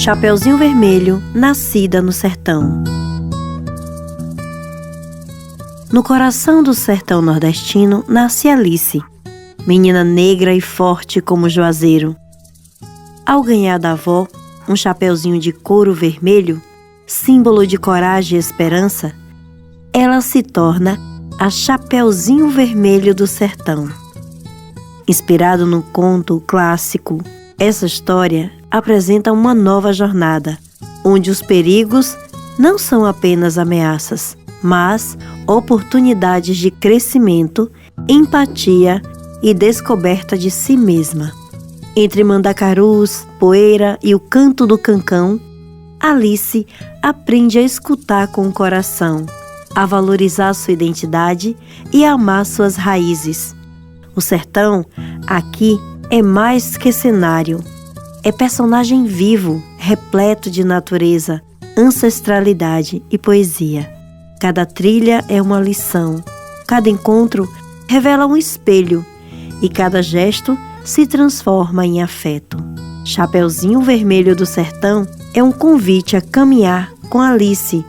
Chapeuzinho Vermelho, nascida no sertão. No coração do sertão nordestino nasce Alice, menina negra e forte como juazeiro. Ao ganhar da avó um chapeuzinho de couro vermelho, símbolo de coragem e esperança, ela se torna a Chapeuzinho Vermelho do sertão. Inspirado no conto clássico, essa história apresenta uma nova jornada, onde os perigos não são apenas ameaças, mas oportunidades de crescimento, empatia e descoberta de si mesma. Entre mandacarus, poeira e o canto do cancão, Alice aprende a escutar com o coração, a valorizar sua identidade e a amar suas raízes. O sertão, aqui, é mais que cenário. É personagem vivo, repleto de natureza, ancestralidade e poesia. Cada trilha é uma lição, cada encontro revela um espelho e cada gesto se transforma em afeto. Chapeuzinho Vermelho do Sertão é um convite a caminhar com Alice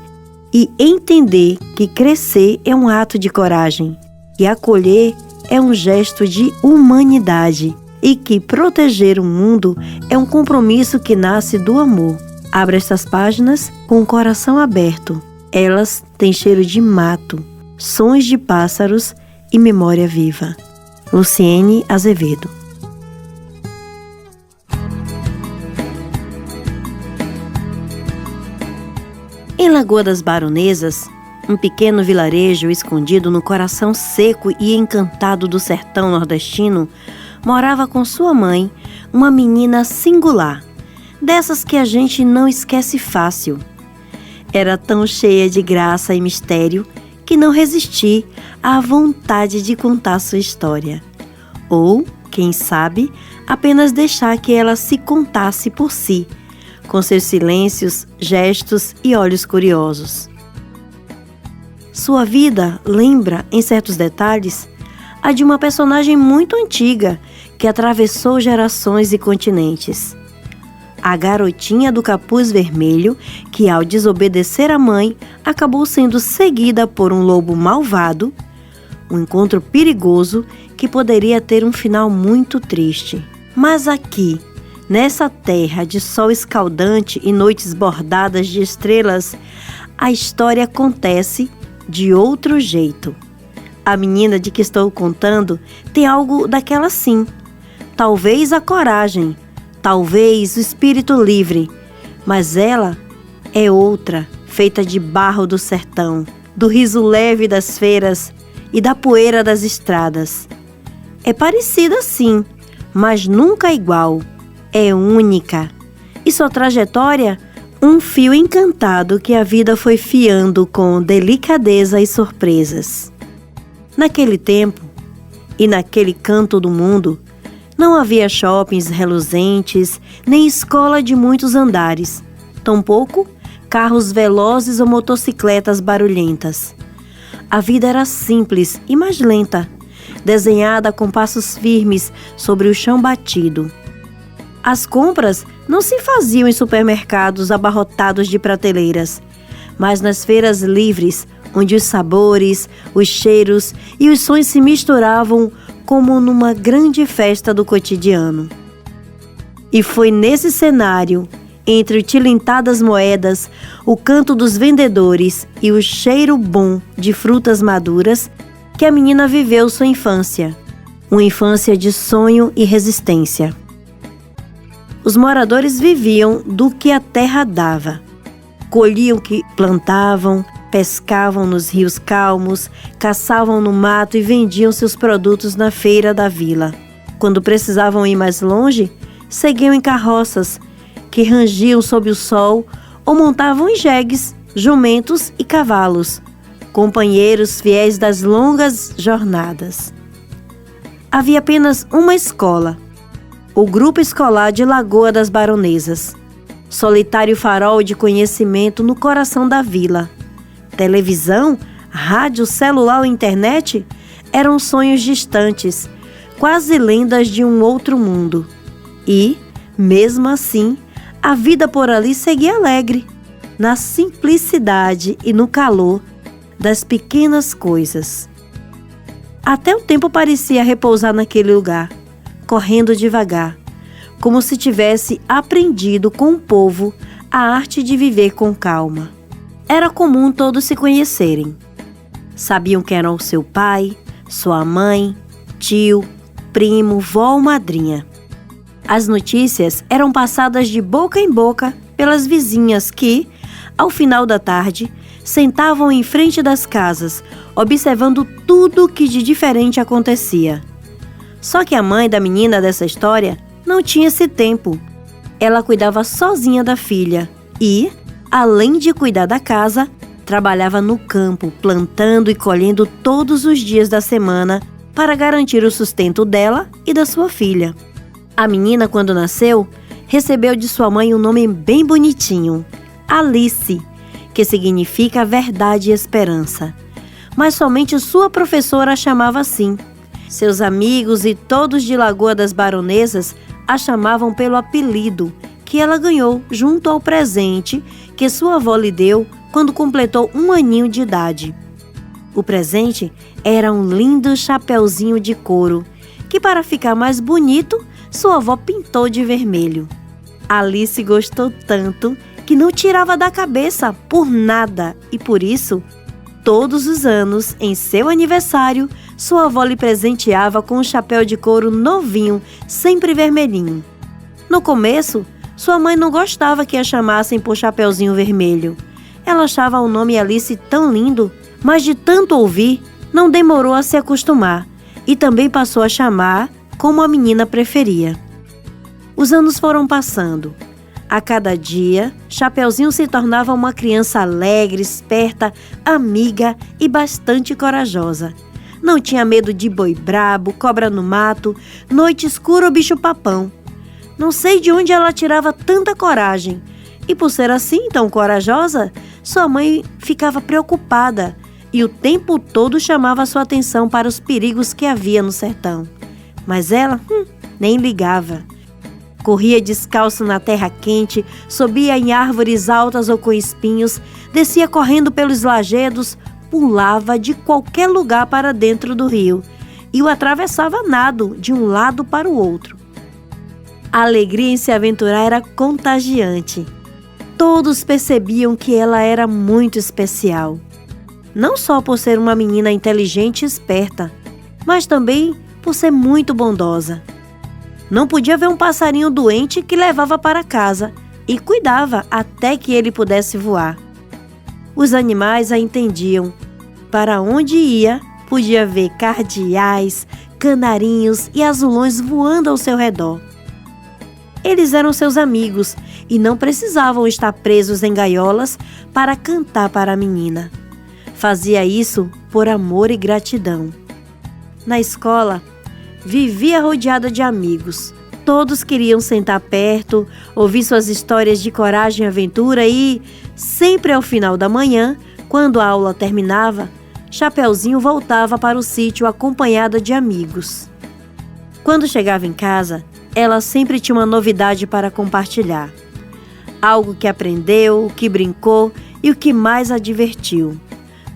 e entender que crescer é um ato de coragem e acolher é um gesto de humanidade e que proteger o mundo é um compromisso que nasce do amor. Abra estas páginas com o coração aberto. Elas têm cheiro de mato, sons de pássaros e memória viva. Luciene Azevedo. Em Lagoa das Baronesas, um pequeno vilarejo escondido no coração seco e encantado do sertão nordestino, morava com sua mãe uma menina singular, dessas que a gente não esquece fácil. Era tão cheia de graça e mistério que não resisti à vontade de contar sua história. Ou, quem sabe, apenas deixar que ela se contasse por si, com seus silêncios, gestos e olhos curiosos. Sua vida lembra, em certos detalhes, a de uma personagem muito antiga que atravessou gerações e continentes. A garotinha do capuz vermelho que, ao desobedecer a mãe, acabou sendo seguida por um lobo malvado, um encontro perigoso que poderia ter um final muito triste. Mas aqui, nessa terra de sol escaldante e noites bordadas de estrelas, a história acontece de outro jeito. A menina de que estou contando tem algo daquela sim. Talvez a coragem, talvez o espírito livre, mas ela é outra, feita de barro do sertão, do riso leve das feiras e da poeira das estradas. É parecida sim, mas nunca igual. É única. E sua trajetória, um fio encantado que a vida foi fiando com delicadeza e surpresas. Naquele tempo, e naquele canto do mundo, não havia shoppings reluzentes, nem escola de muitos andares, tampouco carros velozes ou motocicletas barulhentas. A vida era simples e mais lenta, desenhada com passos firmes sobre o chão batido. As compras não se faziam em supermercados abarrotados de prateleiras, mas nas feiras livres, onde os sabores, os cheiros e os sons se misturavam como numa grande festa do cotidiano. E foi nesse cenário, entre o tilintar das moedas, o canto dos vendedores e o cheiro bom de frutas maduras, que a menina viveu sua infância. Uma infância de sonho e resistência. Os moradores viviam do que a terra dava. Colhiam o que plantavam, pescavam nos rios calmos, caçavam no mato e vendiam seus produtos na feira da vila. Quando precisavam ir mais longe, seguiam em carroças que rangiam sob o sol ou montavam em jegues, jumentos e cavalos, companheiros fiéis das longas jornadas. Havia apenas uma escola, o Grupo Escolar de Lagoa das Baronesas, solitário farol de conhecimento no coração da vila. Televisão, rádio, celular ou internet eram sonhos distantes, quase lendas de um outro mundo. E, mesmo assim, A vida por ali seguia alegre, na simplicidade e no calor das pequenas coisas. Até o tempo parecia repousar naquele lugar, correndo devagar, como se tivesse aprendido com o povo a arte de viver com calma. Era comum todos se conhecerem. Sabiam quem era o seu pai, sua mãe, tio, primo, vó ou madrinha. As notícias eram passadas de boca em boca pelas vizinhas que, ao final da tarde, sentavam em frente das casas, observando tudo o que de diferente acontecia. Só que a mãe da menina dessa história não tinha esse tempo. Ela cuidava sozinha da filha e, além de cuidar da casa, trabalhava no campo, plantando e colhendo todos os dias da semana para garantir o sustento dela e da sua filha. A menina, quando nasceu, recebeu de sua mãe um nome bem bonitinho, Alice, que significa verdade e esperança. Mas somente sua professora a chamava assim. Seus amigos e todos de Lagoa das Baronesas a chamavam pelo apelido que ela ganhou junto ao presente que sua avó lhe deu quando completou 1 aninho de idade. O presente era um lindo chapeuzinho de couro, que para ficar mais bonito, sua avó pintou de vermelho. Alice gostou tanto que não tirava da cabeça por nada e por isso, todos os anos, em seu aniversário, sua avó lhe presenteava com um chapéu de couro novinho, sempre vermelhinho. No começo, sua mãe não gostava que a chamassem por Chapeuzinho Vermelho. Ela achava o nome Alice tão lindo, mas de tanto ouvir, não demorou a se acostumar e também passou a chamar como a menina preferia. Os anos foram passando. A cada dia, Chapeuzinho se tornava uma criança alegre, esperta, amiga e bastante corajosa. Não tinha medo de boi brabo, cobra no mato, noite escura ou bicho-papão. Não sei de onde ela tirava tanta coragem. E por ser assim tão corajosa, sua mãe ficava preocupada e o tempo todo chamava sua atenção para os perigos que havia no sertão. Mas ela nem ligava. Corria descalço na terra quente, subia em árvores altas ou com espinhos, descia correndo pelos lajedos, pulava de qualquer lugar para dentro do rio e o atravessava nado de um lado para o outro. A alegria em se aventurar era contagiante. Todos percebiam que ela era muito especial. Não só por ser uma menina inteligente e esperta, mas também por ser muito bondosa. Não podia ver um passarinho doente que levava para casa e cuidava até que ele pudesse voar. Os animais a entendiam. Para onde ia, podia ver cardeais, canarinhos e azulões voando ao seu redor. Eles eram seus amigos e não precisavam estar presos em gaiolas para cantar para a menina. Fazia isso por amor e gratidão. Na escola, vivia rodeada de amigos. Todos queriam sentar perto, ouvir suas histórias de coragem e aventura e, sempre ao final da manhã, quando a aula terminava, Chapeuzinho voltava para o sítio acompanhada de amigos. Quando chegava em casa, ela sempre tinha uma novidade para compartilhar. Algo que aprendeu, o que brincou e o que mais a divertiu.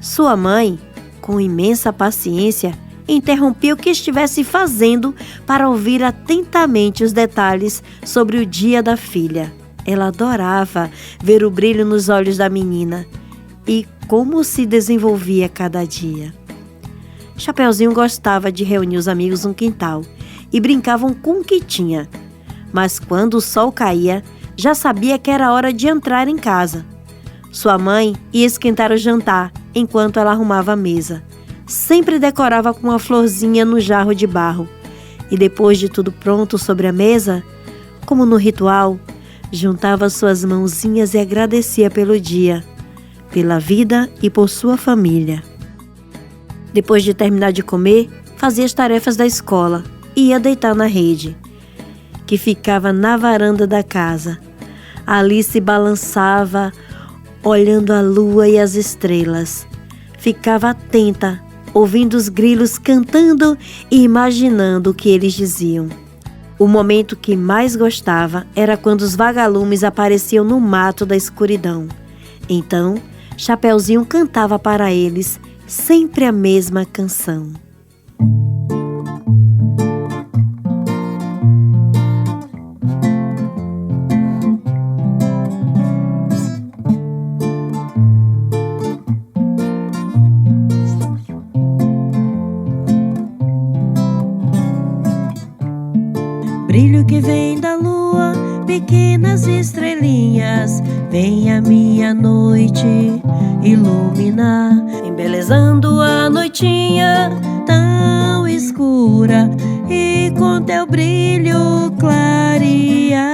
Sua mãe, com imensa paciência, interrompia o que estivesse fazendo para ouvir atentamente os detalhes sobre o dia da filha. Ela adorava ver o brilho nos olhos da menina e como se desenvolvia cada dia. Chapeuzinho gostava de reunir os amigos no quintal e brincavam com o que tinha. Mas quando o sol caía, já sabia que era hora de entrar em casa. Sua mãe ia esquentar o jantar enquanto ela arrumava a mesa. Sempre decorava com uma florzinha no jarro de barro. E depois de tudo pronto sobre a mesa, como no ritual, juntava suas mãozinhas e agradecia pelo dia, pela vida e por sua família. Depois de terminar de comer, fazia as tarefas da escola e ia deitar na rede, que ficava na varanda da casa. Ali se balançava, olhando a lua e as estrelas. Ficava atenta, ouvindo os grilos cantando e imaginando o que eles diziam. O momento que mais gostava era quando os vagalumes apareciam no mato da escuridão. Então, Chapeuzinho cantava para eles sempre a mesma canção. Brilho que vem da lua, pequenas estrelinhas, vem a minha noite iluminar, embelezando a noitinha tão escura e com teu brilho clarear.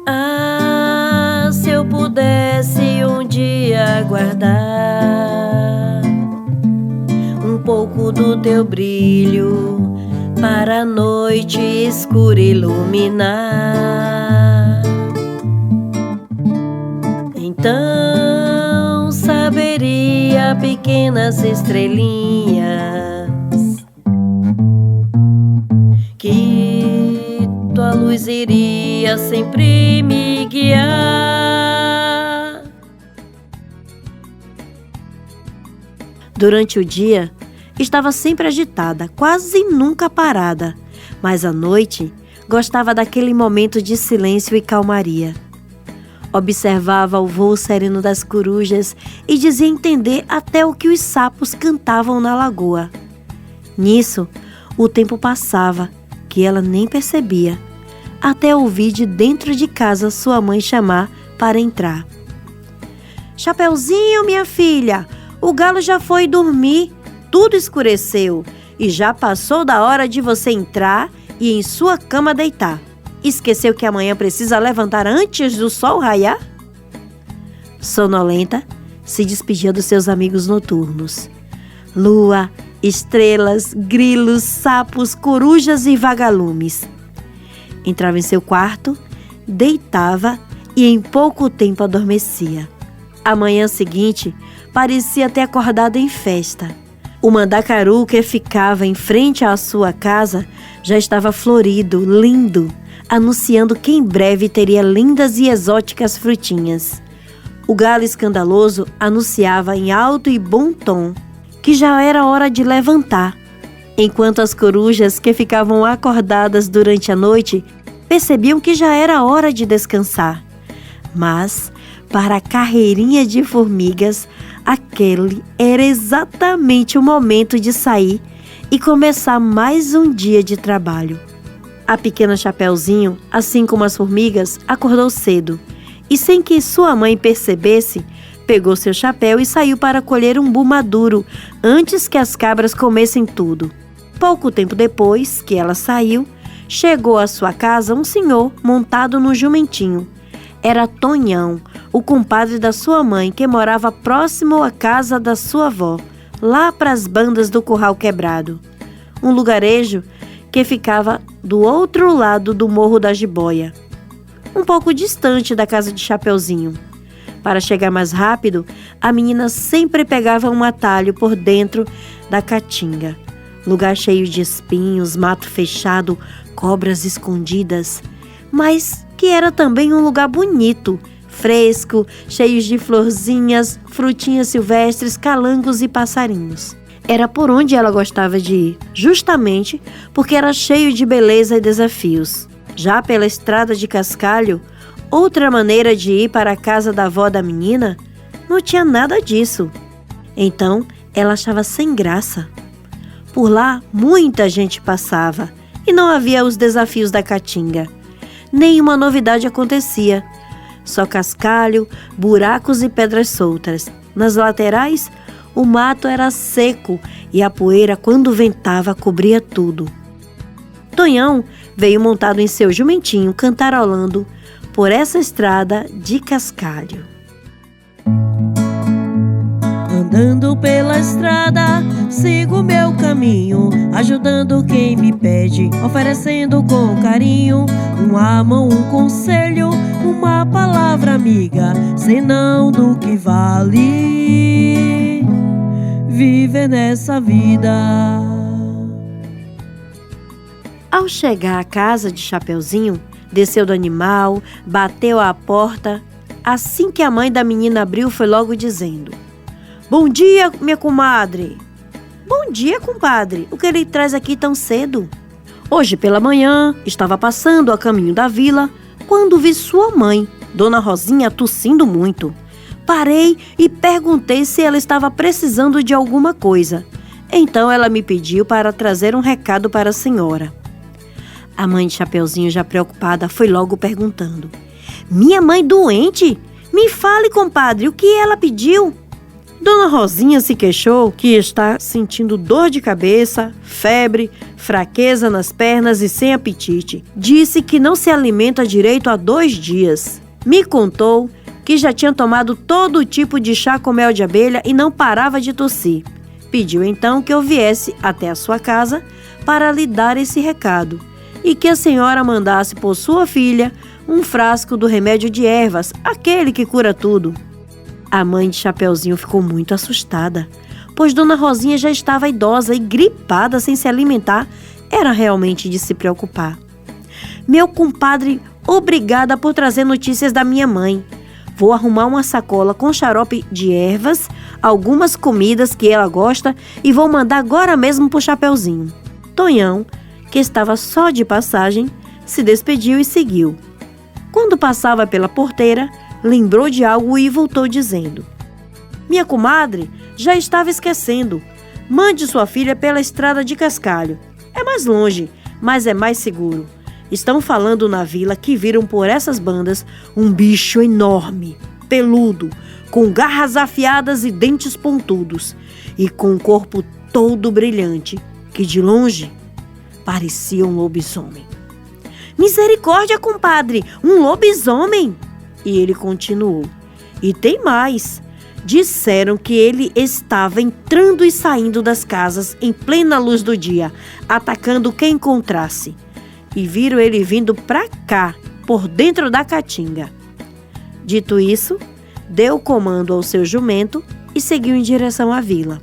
Ah, se eu pudesse um dia guardar um pouco do teu brilho para a noite escura iluminar, então saberia, pequenas estrelinhas, que tua luz iria sempre me guiar. Durante o dia, estava sempre agitada, quase nunca parada, mas à noite gostava daquele momento de silêncio e calmaria. Observava o voo sereno das corujas e dizia entender até o que os sapos cantavam na lagoa. Nisso, o tempo passava, que ela nem percebia, até ouvir de dentro de casa sua mãe chamar para entrar. "Chapeuzinho, minha filha, o galo já foi dormir. Tudo escureceu e já passou da hora de você entrar e em sua cama deitar. Esqueceu que amanhã precisa levantar antes do sol raiar?" Sonolenta, se despedia dos seus amigos noturnos. Lua, estrelas, grilos, sapos, corujas e vagalumes. Entrava em seu quarto, deitava e em pouco tempo adormecia. A manhã seguinte parecia ter acordado em festa. O mandacaru que ficava em frente à sua casa já estava florido, lindo, anunciando que em breve teria lindas e exóticas frutinhas. O galo escandaloso anunciava em alto e bom tom que já era hora de levantar, enquanto as corujas que ficavam acordadas durante a noite percebiam que já era hora de descansar. Mas, para a carreirinha de formigas, aquele era exatamente o momento de sair e começar mais um dia de trabalho. A pequena Chapeuzinho, assim como as formigas, acordou cedo e, sem que sua mãe percebesse, pegou seu chapéu e saiu para colher umbu maduro antes que as cabras comessem tudo. Pouco tempo depois que ela saiu, chegou à sua casa um senhor montado no jumentinho. Era Tonhão, o compadre da sua mãe, que morava próximo à casa da sua avó, lá para as bandas do Curral Quebrado, um lugarejo que ficava do outro lado do Morro da Jiboia, um pouco distante da casa de Chapeuzinho. Para chegar mais rápido, a menina sempre pegava um atalho por dentro da caatinga, lugar cheio de espinhos, mato fechado, cobras escondidas, mas que era também um lugar bonito, fresco, cheio de florzinhas, frutinhas silvestres, calangos e passarinhos. Era por onde ela gostava de ir, justamente porque era cheio de beleza e desafios. Já pela estrada de cascalho, outra maneira de ir para a casa da avó da menina, não tinha nada disso. Então, ela achava sem graça. Por lá, muita gente passava e não havia os desafios da caatinga. Nenhuma novidade acontecia. Só cascalho, buracos e pedras soltas. Nas laterais, o mato era seco e a poeira, quando ventava, cobria tudo. Tonhão veio montado em seu jumentinho, cantarolando por essa estrada de cascalho. Andando pela estrada, sigo meu caminho, ajudando quem me pede, oferecendo com carinho uma mão, um conselho, uma palavra amiga, senão do que vale viver nessa vida. Ao chegar à casa de Chapeuzinho, desceu do animal, bateu à porta. Assim que a mãe da menina abriu, foi logo dizendo: "Bom dia, minha comadre." "Bom dia, compadre. O que ele traz aqui tão cedo?" "Hoje pela manhã, estava passando a caminho da vila, quando vi sua mãe, Dona Rosinha, tossindo muito. Parei e perguntei se ela estava precisando de alguma coisa. Então ela me pediu para trazer um recado para a senhora." A mãe de Chapeuzinho, já preocupada, foi logo perguntando: "Minha mãe doente? Me fale, compadre, o que ela pediu?" Dona Rosinha se queixou que está sentindo dor de cabeça, febre, fraqueza nas pernas e sem apetite. Disse que não se alimenta direito há 2 dias. Me contou que já tinha tomado todo tipo de chá com mel de abelha e não parava de tossir. Pediu então que eu viesse até a sua casa para lhe dar esse recado e que a senhora mandasse por sua filha um frasco do remédio de ervas, aquele que cura tudo. A mãe de Chapeuzinho ficou muito assustada, pois Dona Rosinha já estava idosa e gripada sem se alimentar. Era realmente de se preocupar. "Meu compadre, obrigada por trazer notícias da minha mãe. Vou arrumar uma sacola com xarope de ervas, algumas comidas que ela gosta e vou mandar agora mesmo pro Chapeuzinho." Tonhão, que estava só de passagem, se despediu e seguiu. Quando passava pela porteira, lembrou de algo e voltou dizendo: "Minha comadre já estava esquecendo. Mande sua filha pela estrada de Cascalho. É mais longe, mas é mais seguro. Estão falando na vila que viram por essas bandas um bicho enorme, peludo, com garras afiadas e dentes pontudos, e com um corpo todo brilhante, que de longe parecia um lobisomem." "Misericórdia, compadre! Um lobisomem?" E ele continuou: "E tem mais. Disseram que ele estava entrando e saindo das casas em plena luz do dia, atacando quem encontrasse. E viram ele vindo pra cá, por dentro da caatinga." Dito isso, deu o comando ao seu jumento e seguiu em direção à vila.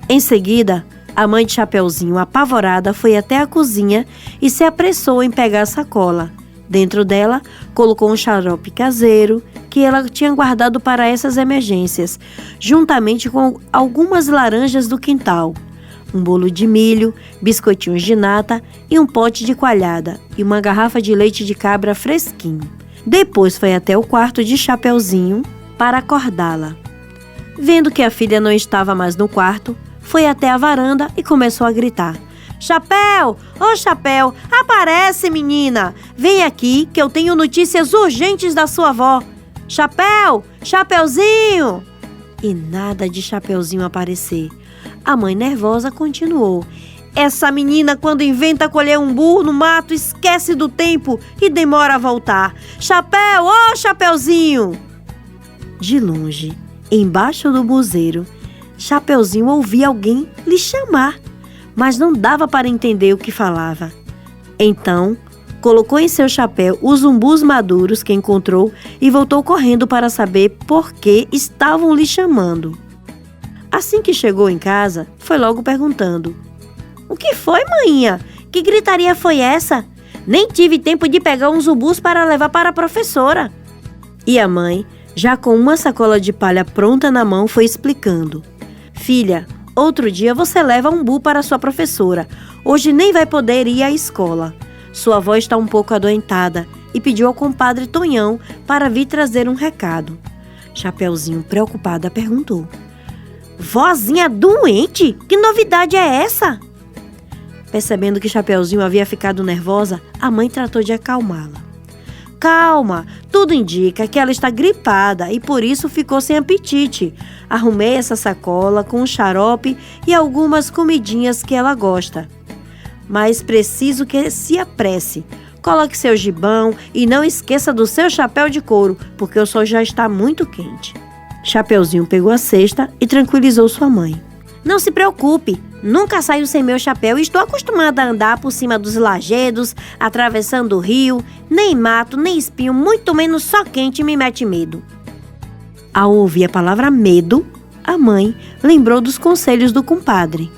Em seguida, a mãe de Chapeuzinho, apavorada, foi até a cozinha e se apressou em pegar a sacola. Dentro dela, colocou um xarope caseiro que ela tinha guardado para essas emergências, juntamente com algumas laranjas do quintal, um bolo de milho, biscoitinhos de nata e um pote de coalhada e uma garrafa de leite de cabra fresquinho. Depois foi até o quarto de Chapeuzinho para acordá-la. Vendo que a filha não estava mais no quarto, foi até a varanda e começou a gritar: "Chapéu! Ô Chapéu! Aparece, menina! Vem aqui que eu tenho notícias urgentes da sua avó! Chapéu! Chapeuzinho!" E nada de Chapeuzinho aparecer. A mãe nervosa continuou: "Essa menina, quando inventa colher umbu no mato, esquece do tempo e demora a voltar. Chapéu! Ô Chapeuzinho!" De longe, embaixo do buzeiro, Chapeuzinho ouvia alguém lhe chamar, mas não dava para entender o que falava. Então, colocou em seu chapéu os umbus maduros que encontrou e voltou correndo para saber por que estavam lhe chamando. Assim que chegou em casa, foi logo perguntando: "O que foi, maninha? Que gritaria foi essa? Nem tive tempo de pegar uns umbus para levar para a professora." E a mãe, já com uma sacola de palha pronta na mão, foi explicando: "Filha, outro dia você leva um umbu para sua professora. Hoje nem vai poder ir à escola. Sua avó está um pouco adoentada e pediu ao compadre Tonhão para vir trazer um recado." Chapeuzinho, preocupada, perguntou: "Vozinha doente? Que novidade é essa?" Percebendo que Chapeuzinho havia ficado nervosa, a mãe tratou de acalmá-la. "Calma, tudo indica que ela está gripada e por isso ficou sem apetite. Arrumei essa sacola com um xarope e algumas comidinhas que ela gosta. Mas preciso que se apresse. Coloque seu gibão e não esqueça do seu chapéu de couro, porque o sol já está muito quente." Chapeuzinho pegou a cesta e tranquilizou sua mãe: "Não se preocupe, nunca saio sem meu chapéu e estou acostumada a andar por cima dos lajedos, atravessando o rio. Nem mato, nem espinho, muito menos só quente me mete medo." Ao ouvir a palavra medo, a mãe lembrou dos conselhos do compadre.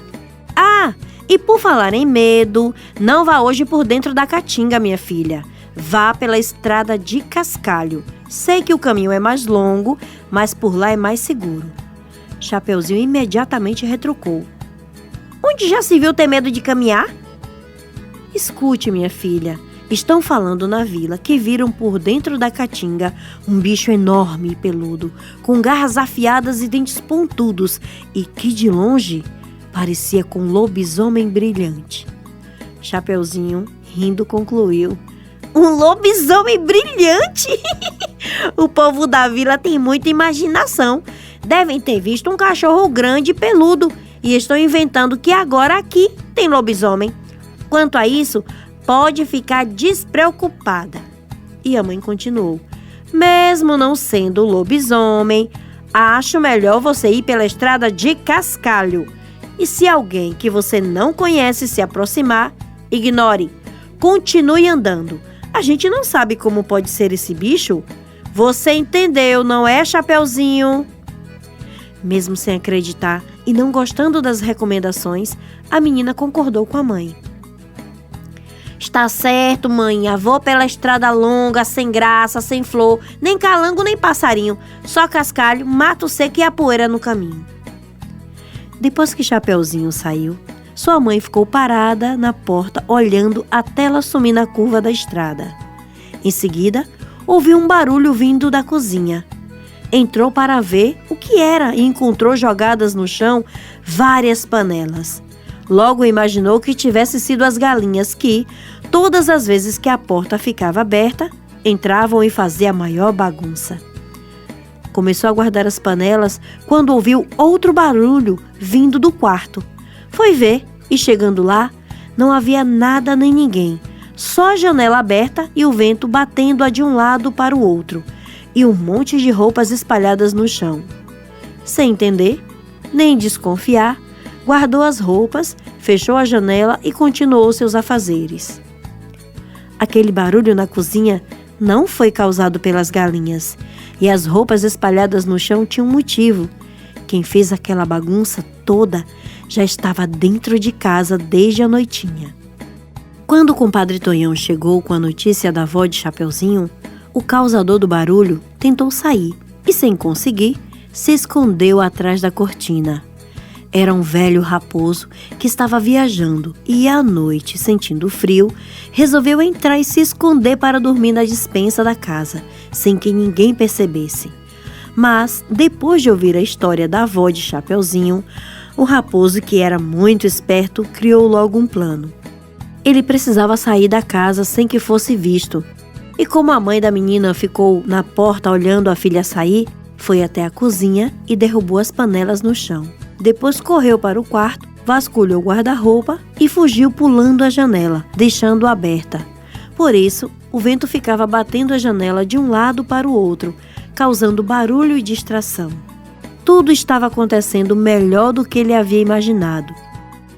"Ah, E por falar em medo, não vá hoje por dentro da caatinga, minha filha. Vá pela estrada de cascalho. Sei que o caminho é mais longo, mas por lá é mais seguro. Chapeuzinho imediatamente retrucou. Onde já se viu ter medo de caminhar? Escute, minha filha. Estão falando na vila que viram por dentro da caatinga um bicho enorme e peludo, com garras afiadas e dentes pontudos, e que de longe parecia com um lobisomem brilhante. Chapeuzinho, rindo, concluiu. Um lobisomem brilhante? O povo da vila tem muita imaginação. Devem ter visto um cachorro grande e peludo e estão inventando que agora aqui tem lobisomem. Quanto a isso, pode ficar despreocupada. E a mãe continuou. Mesmo não sendo lobisomem, acho melhor você ir pela estrada de cascalho. E se alguém que você não conhece se aproximar, ignore. Continue andando. A gente não sabe como pode ser esse bicho. Você entendeu, não é, Chapeuzinho? Mesmo sem acreditar e não gostando das recomendações, a menina concordou com a mãe. Está certo, mãe. Vou pela estrada longa, sem graça, sem flor, nem calango, nem passarinho. Só cascalho, mato seco e a poeira no caminho. Depois que Chapeuzinho saiu, sua mãe ficou parada na porta, olhando até ela sumir na curva da estrada. Em seguida, ouviu um barulho vindo da cozinha. Entrou para ver o que era e encontrou jogadas no chão várias panelas. Logo imaginou que tivesse sido as galinhas que, todas as vezes que a porta ficava aberta, entravam e faziam a maior bagunça. Começou a guardar as panelas quando ouviu outro barulho vindo do quarto. Foi ver e, chegando lá, não havia nada nem ninguém. Só a janela aberta e o vento batendo-a de um lado para o outro. E um monte de roupas espalhadas no chão. Sem entender, nem desconfiar, guardou as roupas, fechou a janela e continuou seus afazeres. Aquele barulho na cozinha não foi causado pelas galinhas. E as roupas espalhadas no chão tinham um motivo. Quem fez aquela bagunça toda já estava dentro de casa desde a noitinha. Quando o compadre Tonhão chegou com a notícia da avó de Chapeuzinho, o causador do barulho tentou sair e, sem conseguir, se escondeu atrás da cortina. Era um velho raposo que estava viajando e, à noite, sentindo frio, resolveu entrar e se esconder para dormir na despensa da casa, sem que ninguém percebesse. Mas, depois de ouvir a história da avó de Chapeuzinho, o raposo, que era muito esperto, criou logo um plano. Ele precisava sair da casa sem que fosse visto. E como a mãe da menina ficou na porta olhando a filha sair, foi até a cozinha e derrubou as panelas no chão. Depois correu para o quarto, vasculhou o guarda-roupa e fugiu pulando a janela, deixando-a aberta. Por isso, o vento ficava batendo a janela de um lado para o outro, causando barulho e distração. Tudo estava acontecendo melhor do que ele havia imaginado.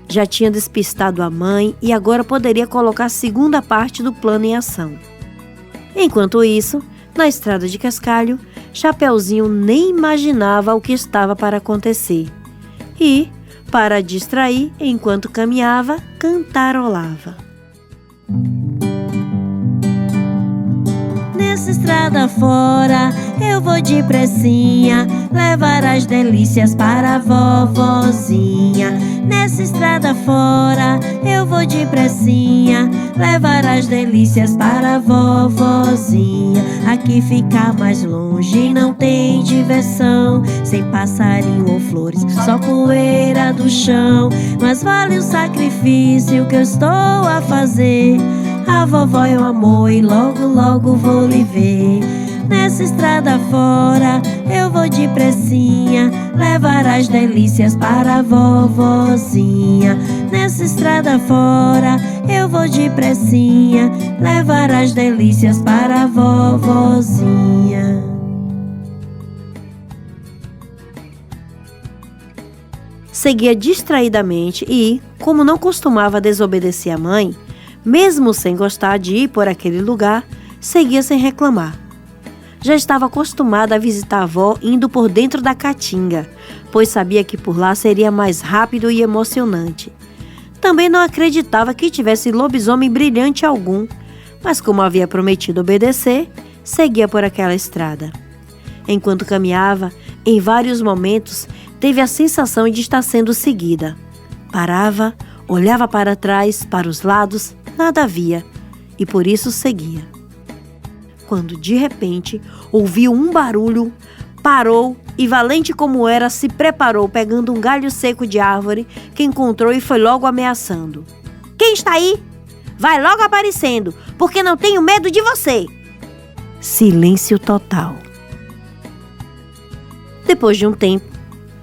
Já tinha despistado a mãe e agora poderia colocar a segunda parte do plano em ação. Enquanto isso, na estrada de cascalho, Chapeuzinho nem imaginava o que estava para acontecer. E, para distrair, enquanto caminhava, cantarolava. Nessa estrada fora, eu vou depressinha, levar as delícias para a vovozinha. Nessa estrada fora, eu vou depressinha, levar as delícias para a vovozinha. Aqui fica mais longe, não tem diversão, sem passarinho ou flores, só poeira do chão. Mas vale o sacrifício que eu estou a fazer. A vovó é o amor e logo, logo vou lhe ver. Nessa estrada fora, eu vou depressinha, levar as delícias para a vovozinha. Nessa estrada fora, eu vou depressinha, levar as delícias para a vovozinha. Seguia distraidamente e, como não costumava desobedecer a mãe, mesmo sem gostar de ir por aquele lugar, seguia sem reclamar. Já estava acostumada a visitar a avó indo por dentro da caatinga, pois sabia que por lá seria mais rápido e emocionante. Também não acreditava que tivesse lobisomem brilhante algum, mas como havia prometido obedecer, seguia por aquela estrada. Enquanto caminhava, em vários momentos, teve a sensação de estar sendo seguida. Parava, olhava para trás, para os lados, nada havia, e por isso seguia. Quando, de repente, ouviu um barulho, parou e, valente como era, se preparou, pegando um galho seco de árvore que encontrou e foi logo ameaçando. "Quem está aí? Vai logo aparecendo, porque não tenho medo de você!" Silêncio total. Depois de um tempo,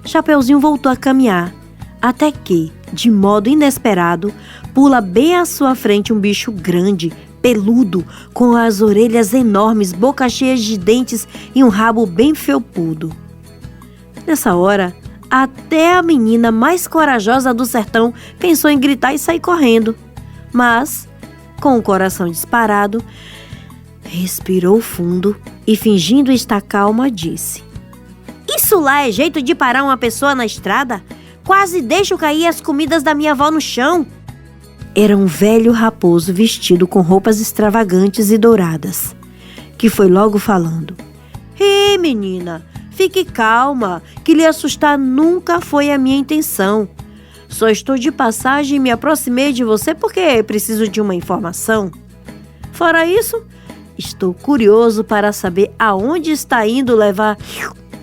Chapeuzinho voltou a caminhar, até que, de modo inesperado, pula bem à sua frente um bicho grande, peludo, com as orelhas enormes, boca cheia de dentes e um rabo bem felpudo. Nessa hora, até a menina mais corajosa do sertão pensou em gritar e sair correndo. Mas, com o coração disparado, respirou fundo e, fingindo estar calma, disse: "Isso lá é jeito de parar uma pessoa na estrada? Quase deixo cair as comidas da minha avó no chão." Era um velho raposo vestido com roupas extravagantes e douradas, que foi logo falando: "Ei, menina, fique calma, que lhe assustar nunca foi a minha intenção. Só estou de passagem e me aproximei de você porque preciso de uma informação. Fora isso, estou curioso para saber aonde está indo levar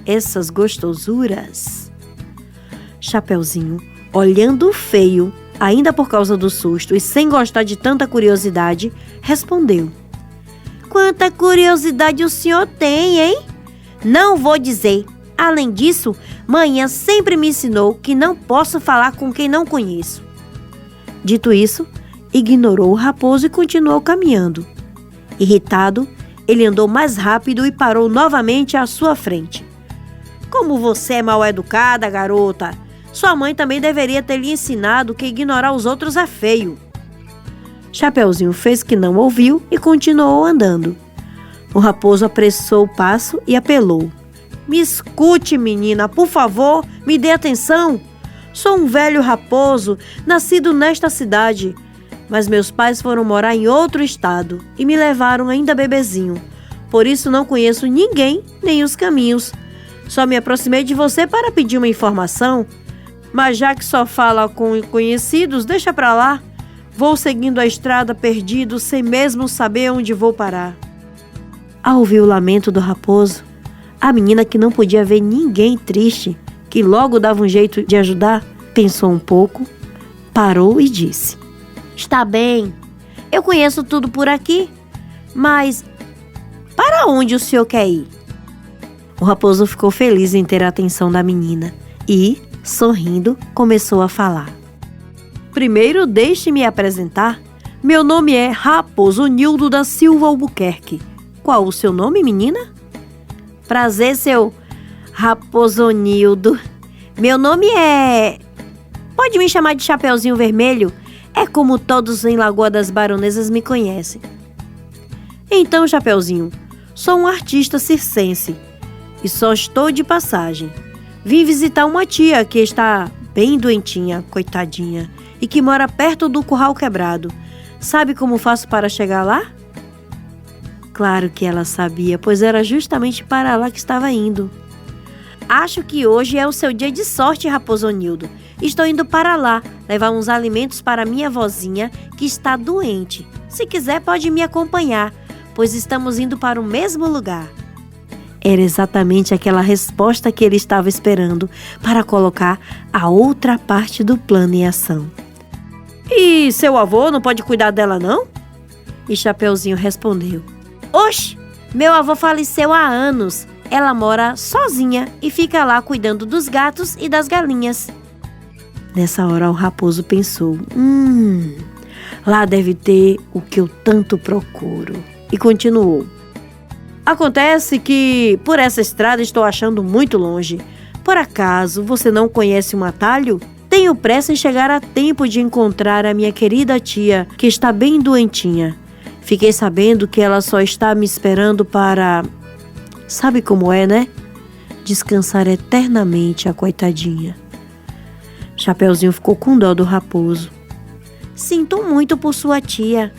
essas gostosuras." Chapeuzinho, olhando feio, ainda por causa do susto e sem gostar de tanta curiosidade, respondeu: "Quanta curiosidade o senhor tem, hein? Não vou dizer. Além disso, manhã sempre me ensinou que não posso falar com quem não conheço." Dito isso, ignorou o raposo e continuou caminhando. Irritado, ele andou mais rápido e parou novamente à sua frente. "Como você é mal educada, garota! Sua mãe também deveria ter lhe ensinado que ignorar os outros é feio." Chapeuzinho fez que não ouviu e continuou andando. O raposo apressou o passo e apelou: "Me escute, menina, por favor, me dê atenção. Sou um velho raposo, nascido nesta cidade, mas meus pais foram morar em outro estado e me levaram ainda bebezinho. Por isso não conheço ninguém nem os caminhos. Só me aproximei de você para pedir uma informação, mas já que só fala com conhecidos, deixa pra lá. Vou seguindo a estrada perdido, sem mesmo saber onde vou parar." Ao ouvir o lamento do raposo, a menina, que não podia ver ninguém triste, que logo dava um jeito de ajudar, pensou um pouco, parou e disse: "Está bem, eu conheço tudo por aqui, mas para onde o senhor quer ir?" O raposo ficou feliz em ter a atenção da menina e, sorrindo, começou a falar: "Primeiro, deixe-me apresentar. Meu nome é Raposonildo da Silva Albuquerque. Qual o seu nome, menina?" "Prazer, seu Raposonildo. Meu nome é... Pode me chamar de Chapeuzinho Vermelho. É como todos em Lagoa das Baronesas me conhecem." "Então, Chapeuzinho, sou um artista circense e só estou de passagem. Vim visitar uma tia que está bem doentinha, coitadinha, e que mora perto do Curral Quebrado. Sabe como faço para chegar lá?" Claro que ela sabia, pois era justamente para lá que estava indo. "Acho que hoje é o seu dia de sorte, Raposonildo. Estou indo para lá, levar uns alimentos para minha vozinha, que está doente. Se quiser, pode me acompanhar, pois estamos indo para o mesmo lugar." Era exatamente aquela resposta que ele estava esperando para colocar a outra parte do plano em ação. "E seu avô não pode cuidar dela, não?" E Chapeuzinho respondeu: "Oxe, meu avô faleceu há anos. Ela mora sozinha e fica lá cuidando dos gatos e das galinhas." Nessa hora o raposo pensou: lá deve ter o que eu tanto procuro. E continuou: "Acontece que por essa estrada estou achando muito longe. Por acaso você não conhece um atalho? Tenho pressa em chegar a tempo de encontrar a minha querida tia, que está bem doentinha. Fiquei sabendo que ela só está me esperando para... Sabe como é, né? Descansar eternamente, a coitadinha." Chapeuzinho ficou com dó do raposo Sinto muito por sua tia.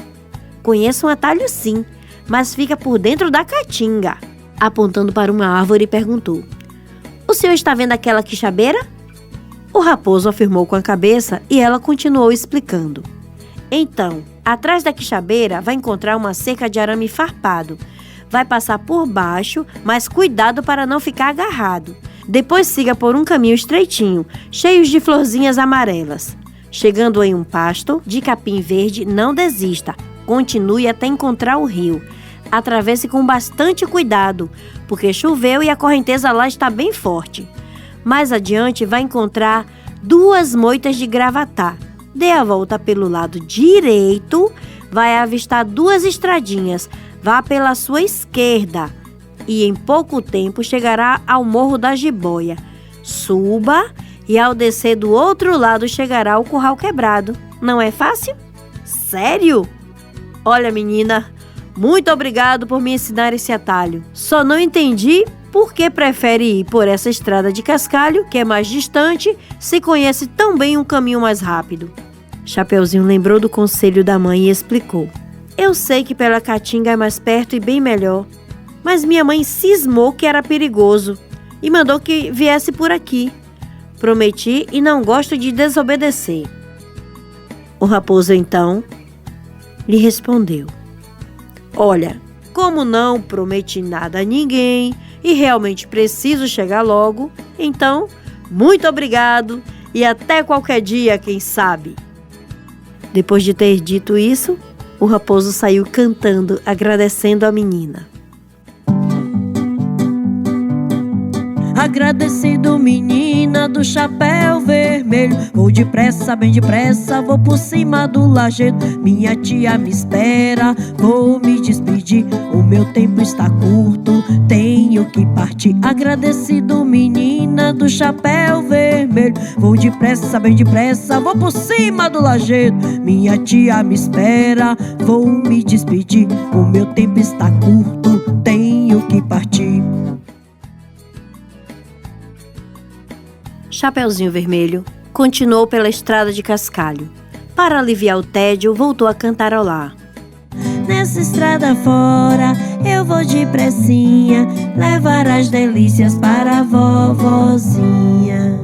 Conheço um atalho sim, mas fica por dentro da caatinga. Apontando para uma árvore, perguntou: o senhor está vendo aquela quixabeira? O raposo afirmou com a cabeça e ela continuou explicando. Então, atrás da quixabeira vai encontrar uma cerca de arame farpado. Vai passar por baixo, mas cuidado para não ficar agarrado. Depois siga por um caminho estreitinho, cheio de florzinhas amarelas. Chegando em um pasto de capim verde, não desista. Continue até encontrar o rio. Atravesse com bastante cuidado, porque choveu e a correnteza lá está bem forte. Mais adiante vai encontrar 2 moitas de gravatá. Dê a volta pelo lado direito, vai avistar 2 estradinhas. Vá pela sua esquerda e em pouco tempo chegará ao Morro da Jiboia. Suba e ao descer do outro lado chegará ao Curral Quebrado. Não é fácil? Sério? Olha, menina, muito obrigado por me ensinar esse atalho. Só não entendi por que prefere ir por essa estrada de cascalho, que é mais distante, se conhece tão bem um caminho mais rápido. Chapeuzinho lembrou do conselho da mãe e explicou. Eu sei que pela caatinga é mais perto e bem melhor, mas minha mãe cismou que era perigoso e mandou que viesse por aqui. Prometi e não gosto de desobedecer. O raposo então lhe respondeu: olha, como não prometi nada a ninguém e realmente preciso chegar logo, então, muito obrigado e até qualquer dia, quem sabe. Depois de ter dito isso, o raposo saiu cantando, agradecendo a menina. Agradecido, menina do chapéu vermelho. Vou depressa, bem depressa, vou por cima do lajedo. Minha tia me espera, vou me despedir. O meu tempo está curto, tenho que partir. Agradecido, menina do chapéu vermelho. Vou depressa, bem depressa, vou por cima do lajedo. Minha tia me espera, vou me despedir. O meu tempo está curto, tenho que partir. Chapeuzinho Vermelho continuou pela estrada de cascalho. Para aliviar o tédio, voltou a cantarolar. Nessa estrada fora, eu vou depressinha, levar as delícias para a vovozinha.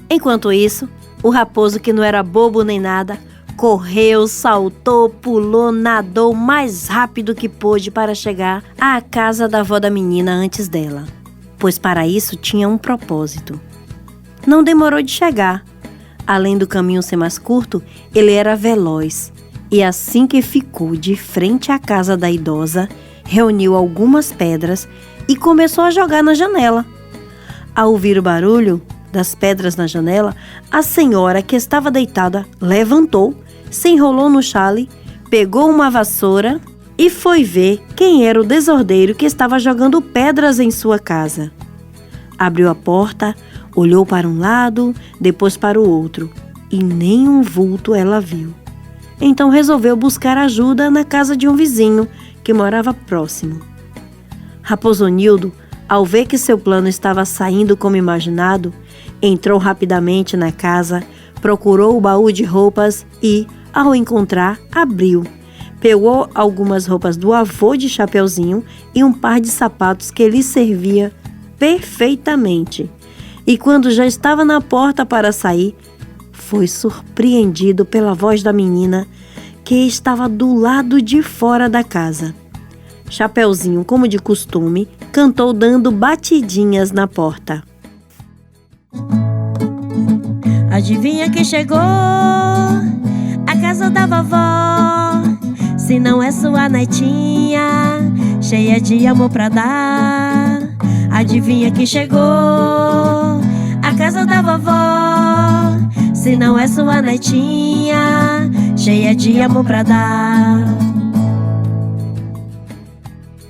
Enquanto isso, o raposo, que não era bobo nem nada, correu, saltou, pulou, nadou o mais rápido que pôde para chegar à casa da avó da menina antes dela. Pois para isso tinha um propósito. Não demorou de chegar. Além do caminho ser mais curto, ele era veloz. E assim que ficou de frente à casa da idosa, reuniu algumas pedras e começou a jogar na janela. Ao ouvir o barulho das pedras na janela, a senhora, que estava deitada, levantou, se enrolou no chale, pegou uma vassoura e foi ver quem era o desordeiro que estava jogando pedras em sua casa. Abriu a porta, olhou para um lado, depois para o outro, e nem um vulto ela viu. Então resolveu buscar ajuda na casa de um vizinho que morava próximo. Raposonildo, ao ver que seu plano estava saindo como imaginado, entrou rapidamente na casa, procurou o baú de roupas e, ao encontrar, abriu. Pegou algumas roupas do avô de Chapeuzinho e um par de sapatos que lhe servia perfeitamente. E quando já estava na porta para sair, foi surpreendido pela voz da menina, que estava do lado de fora da casa. Chapeuzinho, como de costume, cantou dando batidinhas na porta. Adivinha quem chegou? A casa da vovó. Se não é sua netinha, cheia de amor pra dar. Adivinha quem chegou? A casa da vovó. Se não é sua netinha, cheia de amor pra dar.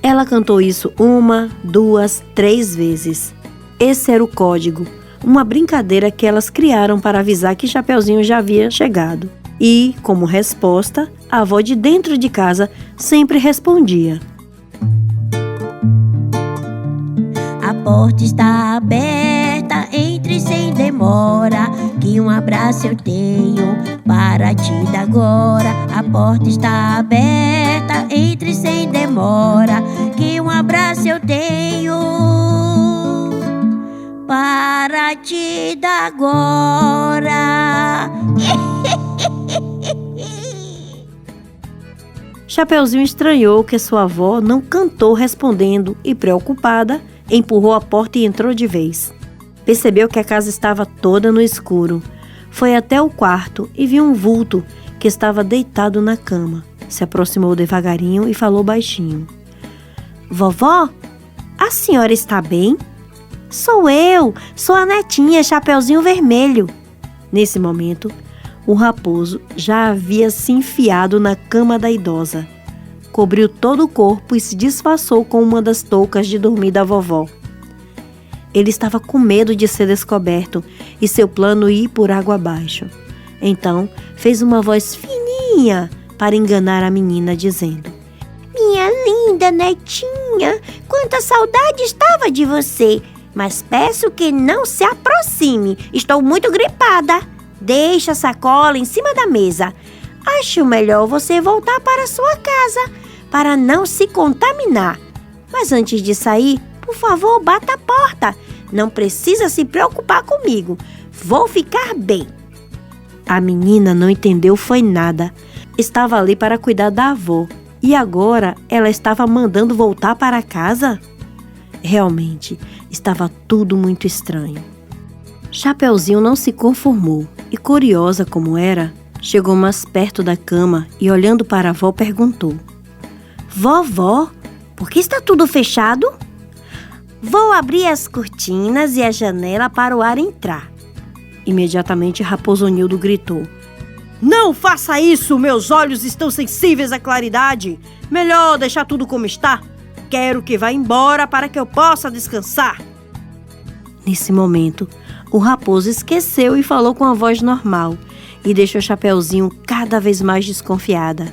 Ela cantou isso 1, 2, 3 vezes. Esse era o código, uma brincadeira que elas criaram para avisar que Chapeuzinho já havia chegado. E, como resposta, a avó de dentro de casa sempre respondia: a porta está aberta, entre sem demora. que um abraço eu tenho para te dar agora. A porta está aberta, entre sem demora, que um abraço eu tenho para te dar agora. Chapeuzinho estranhou que sua avó não cantou respondendo e, preocupada, empurrou a porta e entrou de vez. Percebeu que a casa estava toda no escuro. Foi até o quarto e viu um vulto que estava deitado na cama. Se aproximou devagarinho e falou baixinho: "Vovó, a senhora está bem?" "Sou eu, sou a netinha Chapeuzinho Vermelho." Nesse momento, o raposo já havia se enfiado na cama da idosa. Cobriu todo o corpo e se disfarçou com uma das toucas de dormir da vovó. Ele estava com medo de ser descoberto e seu plano ir por água abaixo. Então, fez uma voz fininha para enganar a menina, dizendo: "Minha linda netinha, quanta saudade estava de você, mas peço que não se aproxime, estou muito gripada. Deixa a sacola em cima da mesa. Acho melhor você voltar para sua casa, para não se contaminar. Mas antes de sair, por favor, bata a porta. Não precisa se preocupar comigo. Vou ficar bem." A menina não entendeu foi nada. Estava ali para cuidar da avó. E agora ela estava mandando voltar para casa? Realmente, estava tudo muito estranho. Chapeuzinho não se conformou e, curiosa como era, chegou mais perto da cama e, olhando para a avó, perguntou: "Vovó, por que está tudo fechado?" "Vou abrir as cortinas e a janela para o ar entrar." Imediatamente Raposonildo gritou: "Não faça isso! Meus olhos estão sensíveis à claridade! Melhor deixar tudo como está! Quero que vá embora para que eu possa descansar!" Nesse momento, o raposo esqueceu e falou com a voz normal e deixou Chapeuzinho cada vez mais desconfiada.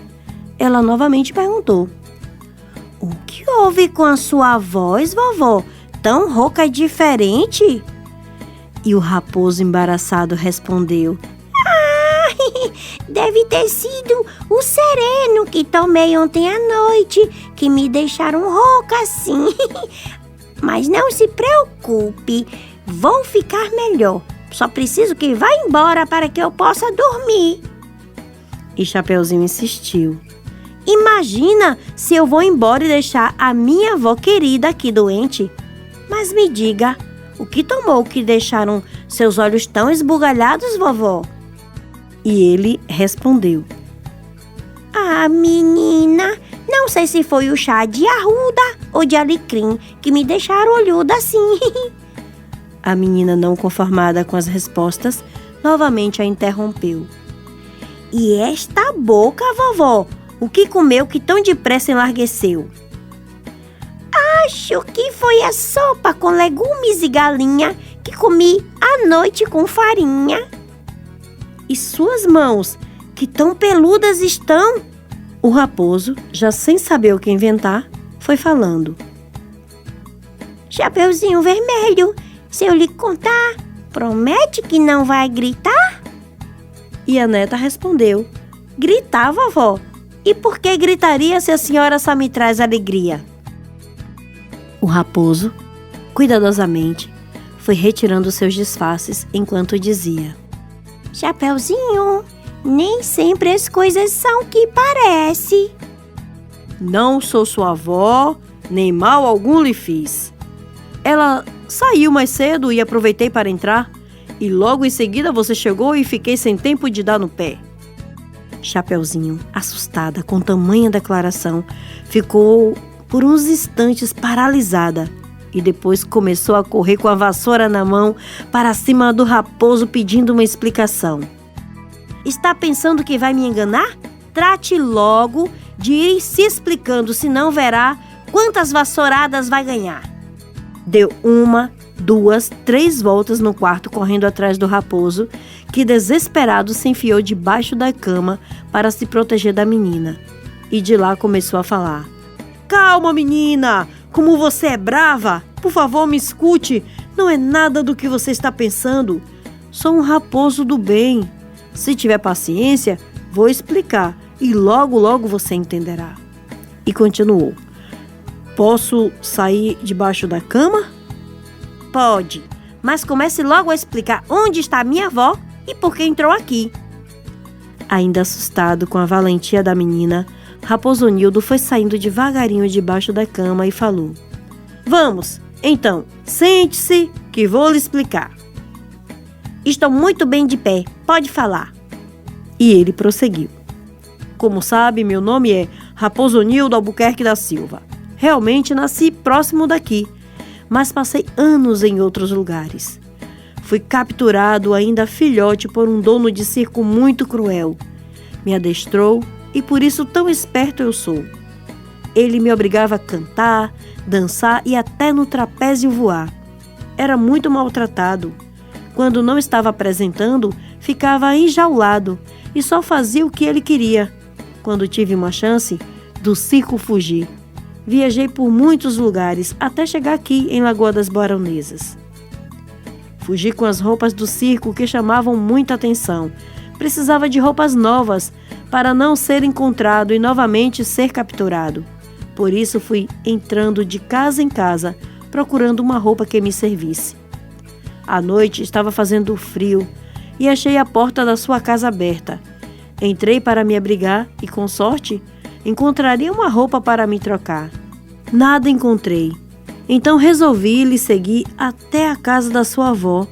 Ela novamente perguntou: "O que houve com a sua voz, vovó? Tão rouca e diferente?" E o raposo embaraçado respondeu: "Deve ter sido o sereno que tomei ontem à noite, que me deixaram rouca assim. Mas não se preocupe, vou ficar melhor. Só preciso que vá embora para que eu possa dormir." E Chapeuzinho insistiu: "Imagina se eu vou embora e deixar a minha avó querida aqui doente. Mas me diga, o que tomou que deixaram seus olhos tão esbugalhados, vovó?" E ele respondeu: "Ah, menina, não sei se foi o chá de arruda ou de alecrim que me deixaram olhuda assim." A menina, não conformada com as respostas, novamente a interrompeu: "E esta boca, vovó? O que comeu que tão depressa enlargueceu?" "Acho que foi a sopa com legumes e galinha que comi à noite com farinha." "E suas mãos, que tão peludas estão?" O raposo, já sem saber o que inventar, foi falando: "Chapeuzinho Vermelho, se eu lhe contar, promete que não vai gritar?" E a neta respondeu: "Gritar, vovó? E por que gritaria se a senhora só me traz alegria?" O raposo, cuidadosamente, foi retirando seus disfarces enquanto dizia: "Chapeuzinho, nem sempre as coisas são o que parece." "Não sou sua avó, nem mal algum lhe fiz. Ela saiu mais cedo e aproveitei para entrar, e logo em seguida você chegou e fiquei sem tempo de dar no pé." Chapeuzinho, assustada com tamanha declaração, ficou por uns instantes paralisada e depois começou a correr com a vassoura na mão para cima do raposo pedindo uma explicação. "Está pensando que vai me enganar? Trate logo de ir se explicando, senão verá quantas vassouradas vai ganhar." Deu 1, 2, 3 voltas no quarto correndo atrás do raposo, que desesperado se enfiou debaixo da cama para se proteger da menina. E de lá começou a falar: "Calma, menina! Como você é brava! Por favor, me escute! Não é nada do que você está pensando. Sou um raposo do bem. Se tiver paciência, vou explicar e logo, logo você entenderá. E continuou: posso sair debaixo da cama? Pode, mas comece logo a explicar onde está minha avó e por que entrou aqui. Ainda assustado com a valentia da menina, Raposonildo foi saindo devagarinho debaixo da cama e falou: vamos, então, sente-se que vou lhe explicar. Estou muito bem de pé, pode falar. E ele prosseguiu: como sabe, meu nome é Raposonildo Albuquerque da Silva. Realmente nasci próximo daqui, mas passei anos em outros lugares. Fui capturado ainda filhote por um dono de circo muito cruel. Me adestrou e por isso tão esperto eu sou. Ele me obrigava a cantar, dançar e até no trapézio voar. Era muito maltratado. Quando não estava apresentando, ficava enjaulado e só fazia o que ele queria. Quando tive uma chance, do circo fugi. Viajei por muitos lugares até chegar aqui em Lagoa das Baronesas. Fugi com as roupas do circo que chamavam muita atenção. Precisava de roupas novas para não ser encontrado e novamente ser capturado. Por isso fui entrando de casa em casa, procurando uma roupa que me servisse. À noite estava fazendo frio e achei a porta da sua casa aberta. Entrei para me abrigar e, com sorte, encontraria uma roupa para me trocar. Nada encontrei. Então resolvi lhe seguir até a casa da sua avó,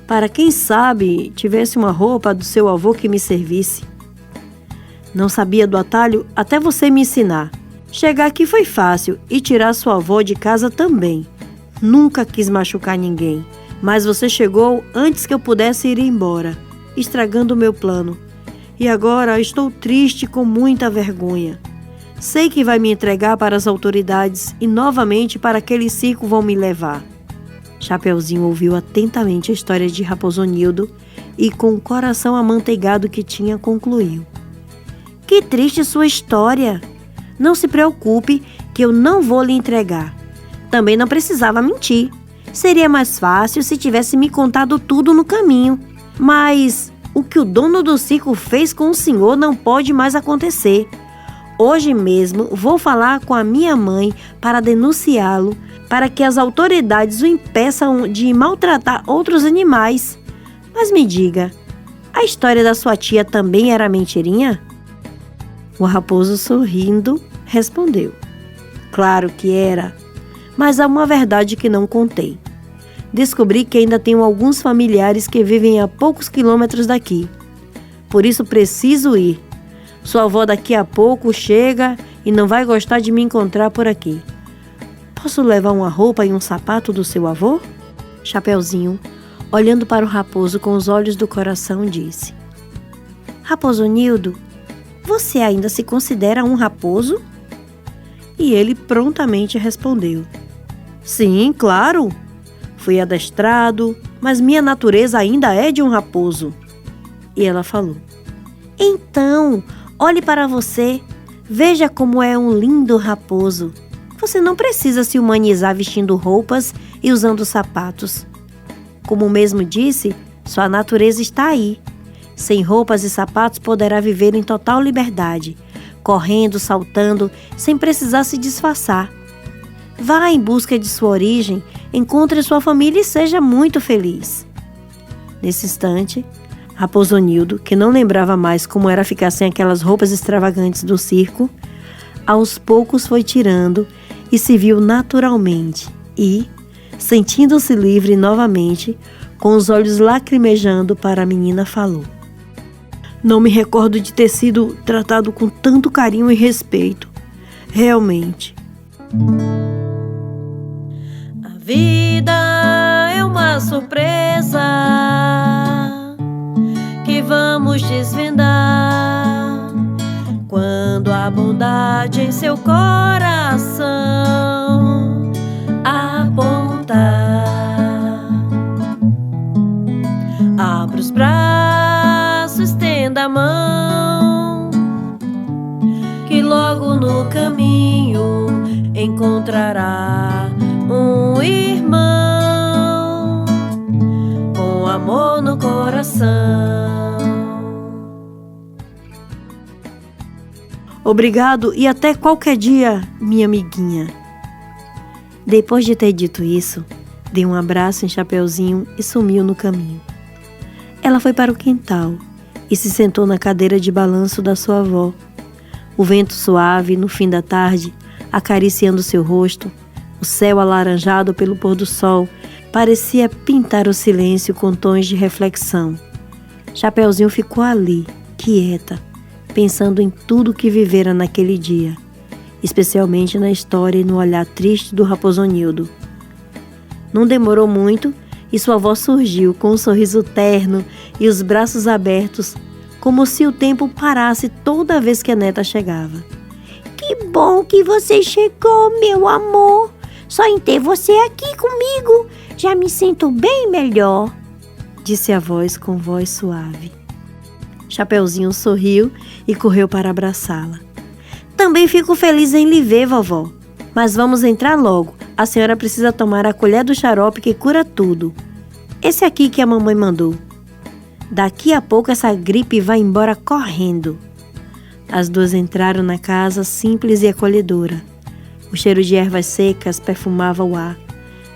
para quem sabe tivesse uma roupa do seu avô que me servisse. Não sabia do atalho até você me ensinar. Chegar aqui foi fácil e tirar sua avó de casa também. Nunca quis machucar ninguém, mas você chegou antes que eu pudesse ir embora, estragando o meu plano. E agora estou triste com muita vergonha. Sei que vai me entregar para as autoridades e novamente para aquele circo vão me levar. Chapeuzinho ouviu atentamente a história de Raposonildo e, com o coração amanteigado que tinha, concluiu: que triste sua história. Não se preocupe que eu não vou lhe entregar. Também não precisava mentir. Seria mais fácil se tivesse me contado tudo no caminho. Mas o que o dono do circo fez com o senhor não pode mais acontecer. Hoje mesmo vou falar com a minha mãe para denunciá-lo, para que as autoridades o impeçam de maltratar outros animais. Mas me diga, a história da sua tia também era mentirinha? O raposo, sorrindo, respondeu: claro que era, mas há uma verdade que não contei. Descobri que ainda tenho alguns familiares que vivem a poucos quilômetros daqui. Por isso preciso ir. Sua avó daqui a pouco chega e não vai gostar de me encontrar por aqui. Posso levar uma roupa e um sapato do seu avô? Chapeuzinho, olhando para o raposo com os olhos do coração, disse: Raposonildo, você ainda se considera um raposo? E ele prontamente respondeu: sim, claro. Fui adestrado, mas minha natureza ainda é de um raposo. E ela falou: então, olhe para você, veja como é um lindo raposo. Você não precisa se humanizar vestindo roupas e usando sapatos. Como mesmo disse, sua natureza está aí. Sem roupas e sapatos poderá viver em total liberdade, correndo, saltando, sem precisar se disfarçar. Vá em busca de sua origem, encontre sua família e seja muito feliz. Nesse instante, Raposonildo, que não lembrava mais como era ficar sem aquelas roupas extravagantes do circo, aos poucos foi tirando e se viu naturalmente e, sentindo-se livre novamente, com os olhos lacrimejando para a menina, falou: não me recordo de ter sido tratado com tanto carinho e respeito. Realmente. A vida é uma surpresa que vamos desvendar quando a bondade em seu coração apontar. Abra os braços, estenda a mão, que logo no caminho encontrará um irmão com amor no coração. Obrigado e até qualquer dia, minha amiguinha. Depois de ter dito isso, deu um abraço em Chapeuzinho e sumiu no caminho. Ela foi para o quintal e se sentou na cadeira de balanço da sua avó. O vento suave, no fim da tarde, acariciando seu rosto, o céu alaranjado pelo pôr do sol, parecia pintar o silêncio com tons de reflexão. Chapeuzinho ficou ali, quieta, pensando em tudo que vivera naquele dia, especialmente na história e no olhar triste do Raposonildo. Não demorou muito e sua avó surgiu com um sorriso terno e os braços abertos, como se o tempo parasse toda vez que a neta chegava. Que bom que você chegou, meu amor! Só em ter você aqui comigo, já me sinto bem melhor, disse a voz com voz suave. Chapeuzinho sorriu e correu para abraçá-la. Também fico feliz em lhe ver, vovó. Mas vamos entrar logo. A senhora precisa tomar a colher do xarope que cura tudo. Esse aqui que a mamãe mandou. Daqui a pouco essa gripe vai embora correndo. As duas entraram na casa simples e acolhedora. O cheiro de ervas secas perfumava o ar.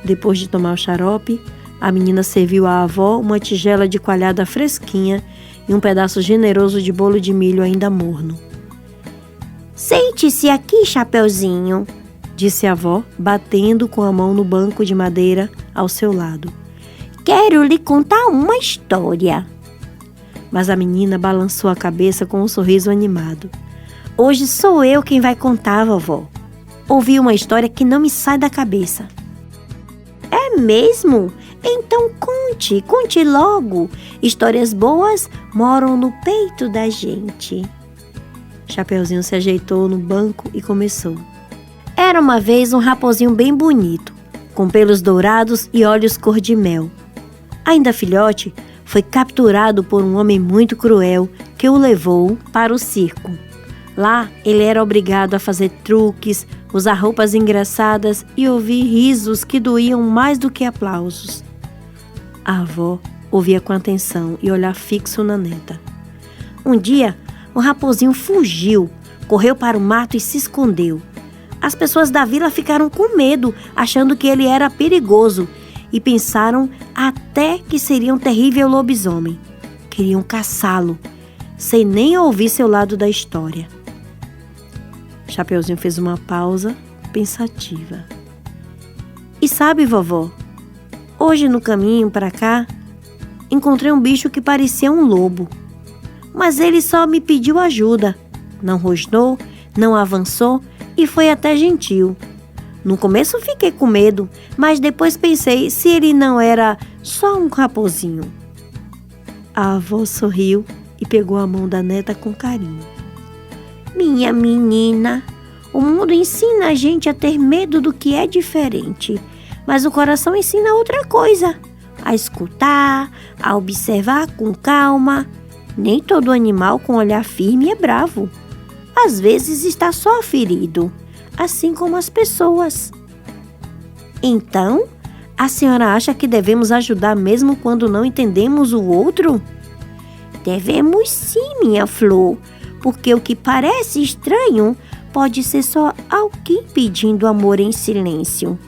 Depois de tomar o xarope, a menina serviu à avó uma tigela de coalhada fresquinha e um pedaço generoso de bolo de milho ainda morno. Sente-se aqui, Chapeuzinho, disse a avó, batendo com a mão no banco de madeira ao seu lado. Quero lhe contar uma história. Mas a menina balançou a cabeça com um sorriso animado. Hoje sou eu quem vai contar, vovó. Ouvi uma história que não me sai da cabeça. É mesmo? Então conte logo. Histórias boas moram no peito da gente. Chapeuzinho se ajeitou no banco e começou. Era uma vez um raposinho bem bonito, com pelos dourados e olhos cor de mel. Ainda filhote, foi capturado por um homem muito cruel que o levou para o circo. Lá, ele era obrigado a fazer truques, usar roupas engraçadas e ouvir risos que doíam mais do que aplausos. A avó ouvia com atenção e olhar fixo na neta. Um dia, o raposinho fugiu, correu para o mato e se escondeu. As pessoas da vila ficaram com medo, achando que ele era perigoso, e pensaram até que seria um terrível lobisomem. Queriam caçá-lo, sem nem ouvir seu lado da história. Chapeuzinho fez uma pausa, pensativa. E sabe, vovó, hoje no caminho para cá, encontrei um bicho que parecia um lobo. Mas ele só me pediu ajuda. Não rosnou, não avançou e foi até gentil. No começo fiquei com medo, mas depois pensei se ele não era só um raposinho. A avó sorriu e pegou a mão da neta com carinho. Minha menina, o mundo ensina a gente a ter medo do que é diferente, mas o coração ensina outra coisa, a escutar, a observar com calma. Nem todo animal com olhar firme é bravo. Às vezes está só ferido, assim como as pessoas. Então, a senhora acha que devemos ajudar mesmo quando não entendemos o outro? Devemos sim, minha flor, porque o que parece estranho pode ser só alguém pedindo amor em silêncio.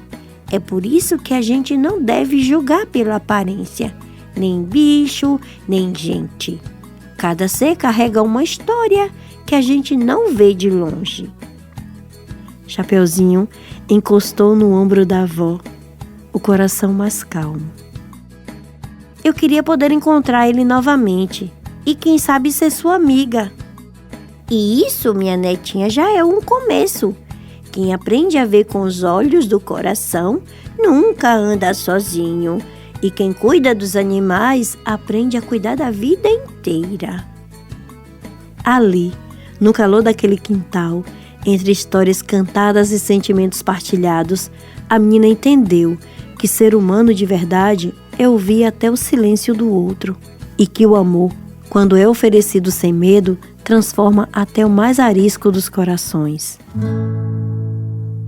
É por isso que a gente não deve julgar pela aparência, nem bicho, nem gente. Cada ser carrega uma história que a gente não vê de longe. Chapeuzinho encostou no ombro da avó, o coração mais calmo. Eu queria poder encontrar ele novamente e quem sabe ser sua amiga. E isso, minha netinha, já é um começo. Quem aprende a ver com os olhos do coração nunca anda sozinho. E quem cuida dos animais aprende a cuidar da vida inteira. Ali, no calor daquele quintal, entre histórias cantadas e sentimentos partilhados, a menina entendeu que ser humano de verdade é ouvir até o silêncio do outro e que o amor, quando é oferecido sem medo, transforma até o mais arisco dos corações.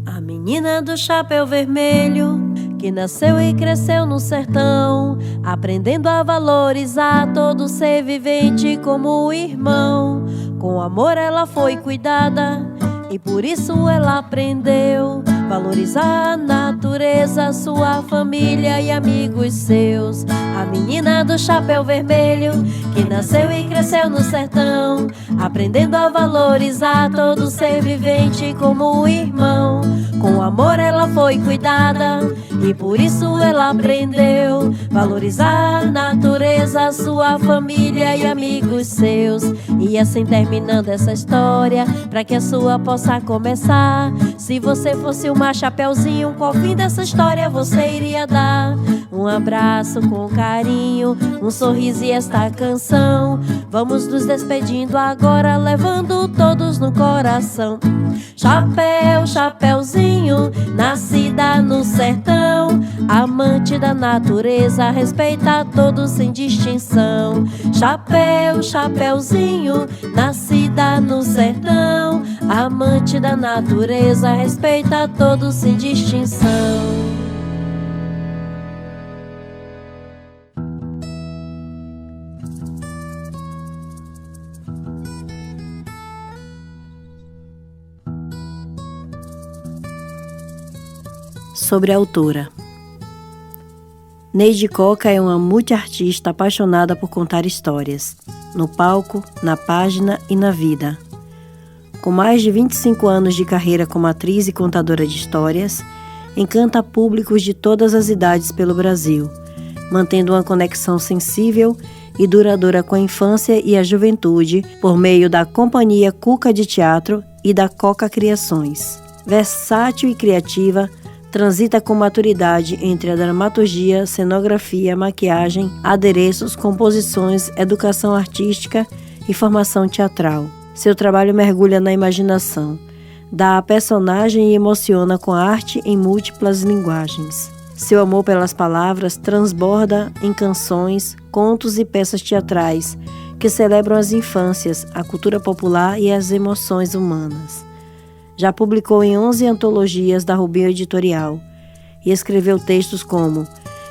A menina do chapéu vermelho, que que nasceu e cresceu no sertão, aprendendo a valorizar todo ser vivente como irmão. Com amor ela foi cuidada e por isso ela aprendeu valorizar a natureza, sua família e amigos seus. A menina do chapéu vermelho, que nasceu e cresceu no sertão, aprendendo a valorizar todo ser vivente como irmão. Com amor ela foi cuidada e por isso ela aprendeu valorizar a natureza, sua família e amigos seus. E assim terminando essa história, pra que a sua possa começar. Se você fosse uma Chapeuzinho, qual fim dessa história você iria dar? Um abraço com carinho, um sorriso e esta canção. Vamos nos despedindo agora, levando todos no coração. Chapéu, chapeuzinho, nascida no sertão, amante da natureza, respeita a todos sem distinção. Chapéu, chapeuzinho, nascida no sertão, amante da natureza, respeita a todos sem distinção. Sobre a autora. Neide Coca é uma multiartista apaixonada por contar histórias, no palco, na página e na vida. Com mais de 25 anos de carreira como atriz e contadora de histórias, encanta públicos de todas as idades pelo Brasil, mantendo uma conexão sensível e duradoura com a infância e a juventude por meio da Companhia Cuca de Teatro e da Coca Criações. Versátil e criativa, transita com maturidade entre a dramaturgia, cenografia, maquiagem, adereços, composições, educação artística e formação teatral. Seu trabalho mergulha na imaginação, dá a personagem e emociona com a arte em múltiplas linguagens. Seu amor pelas palavras transborda em canções, contos e peças teatrais que celebram as infâncias, a cultura popular e as emoções humanas. Já publicou em 11 antologias da Rubinho Editorial e escreveu textos como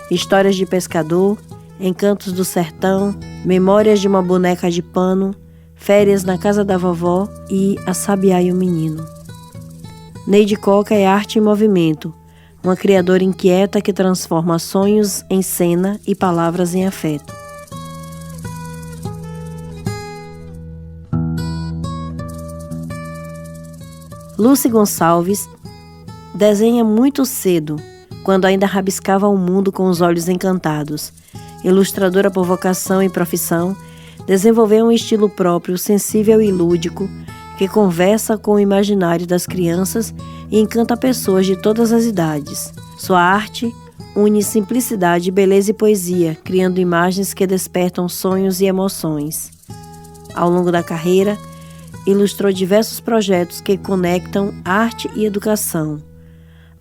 Histórias de Pescador, Encantos do Sertão, Memórias de uma Boneca de Pano, Férias na Casa da Vovó e A Sabiá e o Menino. Neide Coca é arte em movimento, uma criadora inquieta que transforma sonhos em cena e palavras em afeto. Lucy Gonçalves desenha muito cedo, quando ainda rabiscava o mundo com os olhos encantados. Ilustradora por vocação e profissão, desenvolveu um estilo próprio, sensível e lúdico, que conversa com o imaginário das crianças e encanta pessoas de todas as idades. Sua arte une simplicidade, beleza e poesia, criando imagens que despertam sonhos e emoções. Ao longo da carreira, ilustrou diversos projetos que conectam arte e educação.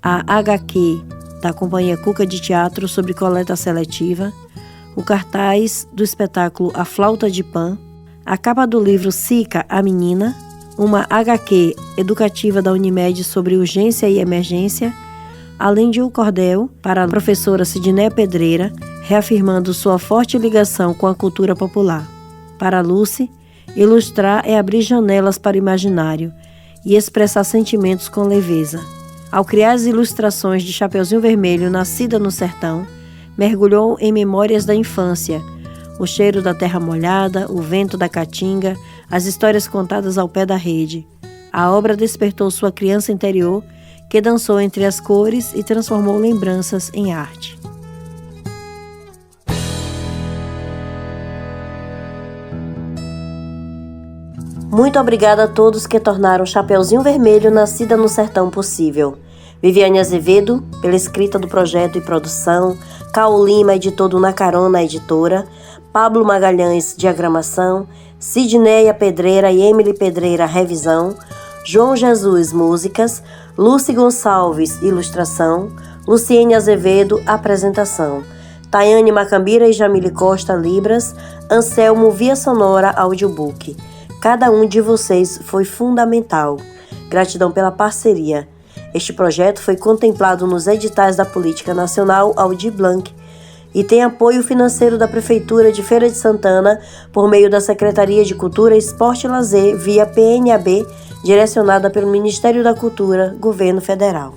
A HQ da Companhia Cuca de Teatro sobre coleta seletiva, o cartaz do espetáculo A Flauta de Pan, a capa do livro Sica, a Menina, uma HQ educativa da Unimed sobre urgência e emergência, além de um cordel para a professora Sidneia Pedreira, reafirmando sua forte ligação com a cultura popular. Para Lucy, ilustrar é abrir janelas para o imaginário e expressar sentimentos com leveza. Ao criar as ilustrações de Chapeuzinho Vermelho, nascida no sertão, mergulhou em memórias da infância, o cheiro da terra molhada, o vento da caatinga, as histórias contadas ao pé da rede. A obra despertou sua criança interior, que dançou entre as cores e transformou lembranças em arte. Muito obrigada a todos que tornaram Chapeuzinho Vermelho, nascida no sertão, possível. Viviane Azevedo, pela escrita do projeto e produção, Caio Lima, editor do Na Carona Editora, Pablo Magalhães, diagramação, Sidneia Pedreira e Emily Pedreira, revisão, João Jesus, músicas, Lucy Gonçalves, ilustração, Luciene Azevedo, apresentação, Tayane Macambira e Jamile Costa, libras, Anselmo, via sonora, audiobook. Cada um de vocês foi fundamental. Gratidão pela parceria. Este projeto foi contemplado nos editais da Política Nacional Aldir Blanc e tem apoio financeiro da Prefeitura de Feira de Santana por meio da Secretaria de Cultura, Esporte e Lazer via PNAB, direcionada pelo Ministério da Cultura, Governo Federal.